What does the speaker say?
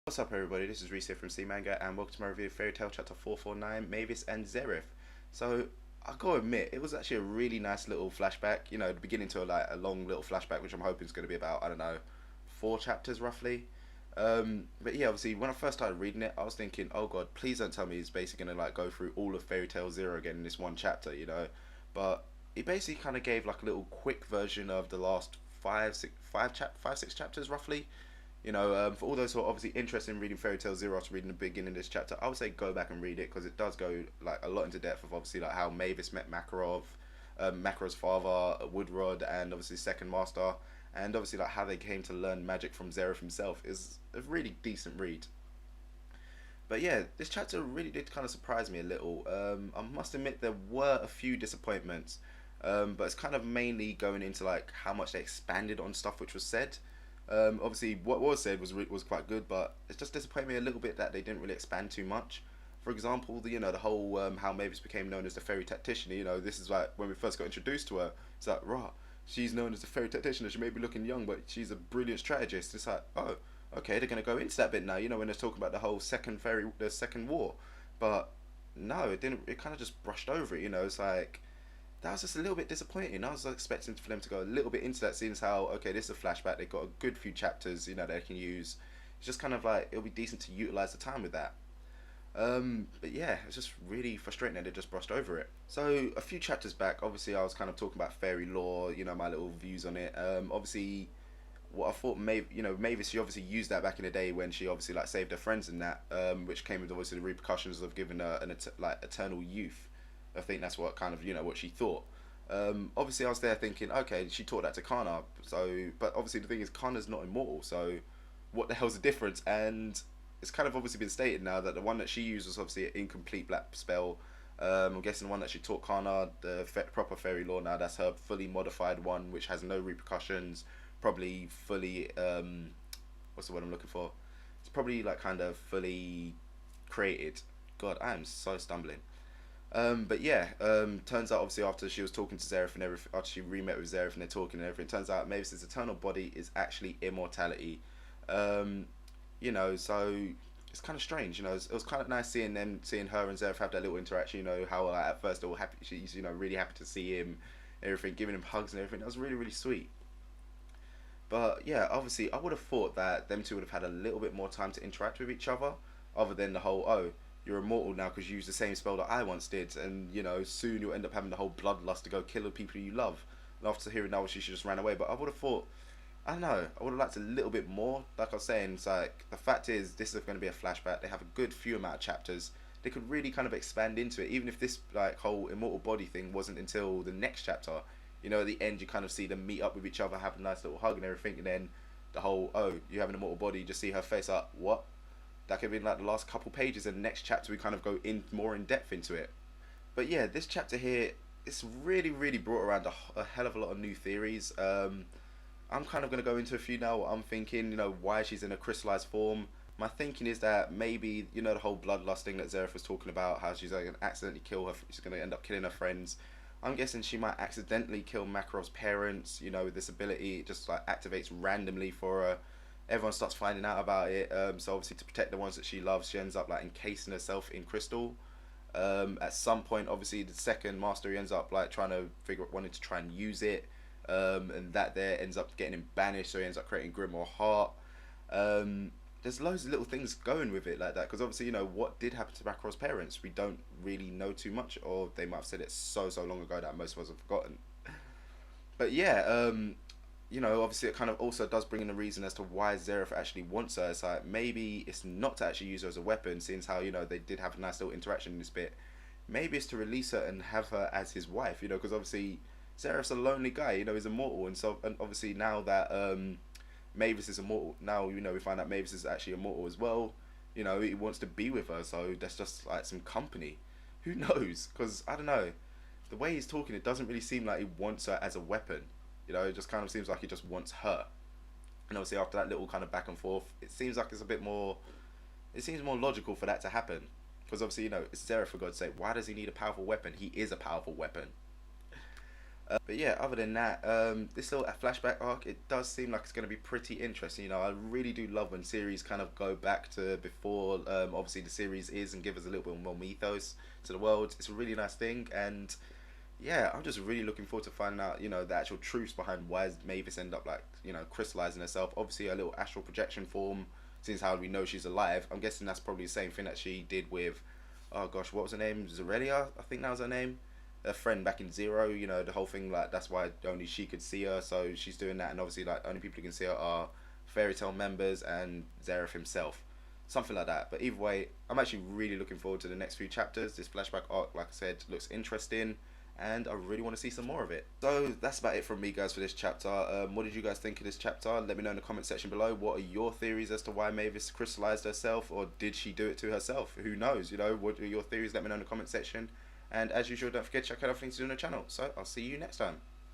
What's up, everybody? This is Reese here from C Manga, and welcome to my review of Fairy Tail Chapter 449, Mavis and Zeref. So, I gotta admit, it was actually a really nice little flashback. The beginning to a long little flashback, which I'm hoping is going to be about, I don't know, 4 chapters roughly. But yeah, obviously, when I first started reading it, I was thinking, oh god, please don't tell me he's basically going to go through all of Fairy Tail Zero again in this one chapter. But he basically kind of gave like a little quick version of the last five, six chapters roughly. For all those who are obviously interested in reading Fairy Tail Zero after reading the beginning of this chapter, I would say go back and read it because it does go like a lot into depth of obviously like how Mavis met Makarov, Makarov's father, Woodrod, and obviously Second Master, and obviously like how they came to learn magic from Zeref himself is a really decent read. But yeah, this chapter really did kind of surprise me a little. I must admit there were a few disappointments, but it's kind of mainly going into like how much they expanded on stuff which was said. Obviously, what was said was quite good, but it just disappointed me a little bit that they didn't really expand too much. For example, the whole how Mavis became known as the fairy tactician. This is like when we first got introduced to her. It's like, rah, she's known as the fairy tactician. She may be looking young, but she's a brilliant strategist. It's like, oh, okay, they're gonna go into that bit now. When they're talking about the whole the second war, but no, it didn't. It kind of just brushed over it. It's like that was just a little bit disappointing. I was expecting for them to go a little bit into that, seeing as how okay, this is a flashback. They've got a good few chapters, they can use. It's just kind of like it'll be decent to utilize the time with that. But yeah, it's just really frustrating that they just brushed over it. So a few chapters back, obviously I was kind of talking about fairy lore, my little views on it. Obviously, what I thought Mavis, she obviously used that back in the day when she obviously like saved her friends and that, which came with obviously the repercussions of giving her like eternal youth. I think that's what kind of what she thought. Obviously, I was there thinking, okay, she taught that to Kana. So, but obviously the thing is, Kana's not immortal. So, what the hell's the difference? And it's kind of obviously been stated now that the one that she used was obviously an incomplete black spell. I'm guessing the one that she taught Kana, the proper fairy lore now, that's her fully modified one, which has no repercussions. Probably fully, what's the word I'm looking for? It's probably like kind of fully created. God, I am so stumbling. But yeah, turns out obviously after she was talking to Zeref and everything, after she re-met with Zeref and they're talking and everything, turns out Mavis's eternal body is actually immortality. Um, so it's kind of strange. It was kind of nice seeing her and Zeref have that little interaction. How like, at first they were happy, she's really happy to see him, everything, giving him hugs and everything. That was really really sweet. But yeah, obviously I would have thought that them two would have had a little bit more time to interact with each other, other than the whole oh you're immortal now because you used the same spell that I once did, and soon you'll end up having the whole bloodlust to go kill the people you love. And after hearing that, she just ran away. But I would have thought, I don't know, I would have liked a little bit more. Like I was saying, it's like the fact is this is going to be a flashback. They have a good few amount of chapters. They could really kind of expand into it, even if this like whole immortal body thing wasn't until the next chapter. At the end you kind of see them meet up with each other, have a nice little hug and everything, and then the whole oh you have an immortal body, you just see her face like what that could be like the last couple pages, and the next chapter we kind of go in more in depth into it. But yeah, this chapter here, it's really really brought around a hell of a lot of new theories. I'm kind of going to go into a few now. I'm thinking, why she's in a crystallized form. My thinking is that maybe, the whole bloodlust thing that Zeref was talking about, how she's going to accidentally kill her, she's going to end up killing her friends. I'm guessing she might accidentally kill Makarov's parents, with this ability. It just like activates randomly for her. Everyone starts finding out about it. So obviously to protect the ones that she loves, she ends up like encasing herself in crystal. At some point, obviously the second master he ends up like trying to wanting to try and use it. And that there ends up getting him banished, so he ends up creating Grimoire Heart. There's loads of little things going with it like that, because obviously what did happen to Makarov's parents, we don't really know too much, or they might have said it so long ago that most of us have forgotten. But yeah, obviously it kind of also does bring in a reason as to why Zeref actually wants her. It's like maybe it's not to actually use her as a weapon, seeing as how they did have a nice little interaction in this bit. Maybe it's to release her and have her as his wife, because obviously Zeref's a lonely guy, he's immortal, and obviously now that Mavis is immortal, now we find out Mavis is actually immortal as well. He wants to be with her, so that's just like some company. Who knows? Because I don't know, the way he's talking, it doesn't really seem like he wants her as a weapon. It just kind of seems like he just wants her. And obviously after that little kind of back and forth, it seems like it's a bit more. It seems more logical for that to happen, because obviously it's Zeref, for God's sake. Why does he need a powerful weapon? He is a powerful weapon. But yeah, other than that, this little flashback arc, it does seem like it's going to be pretty interesting. You know, I really do love when series kind of go back to before, obviously the series is, and give us a little bit more mythos to the world. It's a really nice thing, and yeah, I'm just really looking forward to finding out, you know, the actual truths behind why Mavis end up like, you know, crystallizing herself. Obviously, a little astral projection form, since how we know she's alive. I'm guessing that's probably the same thing that she did with, oh gosh, what was her name? Zerelia, I think that was her name. Her friend back in Zero, you know, the whole thing, like, that's why only she could see her, so she's doing that, and obviously, like, only people who can see her are Fairy Tale members and Zeref himself. Something like that. But either way, I'm actually really looking forward to the next few chapters. This flashback arc, like I said, looks interesting, and I really want to see some more of it. So that's about it from me, guys, for this chapter. What did you guys think of this chapter? Let me know in the comment section below. What are your theories as to why Mavis crystallized herself, or did she do it to herself? Who knows? You know, what are your theories? Let me know in the comment section. And as usual, don't forget to check out other things to do on the channel. So I'll see you next time.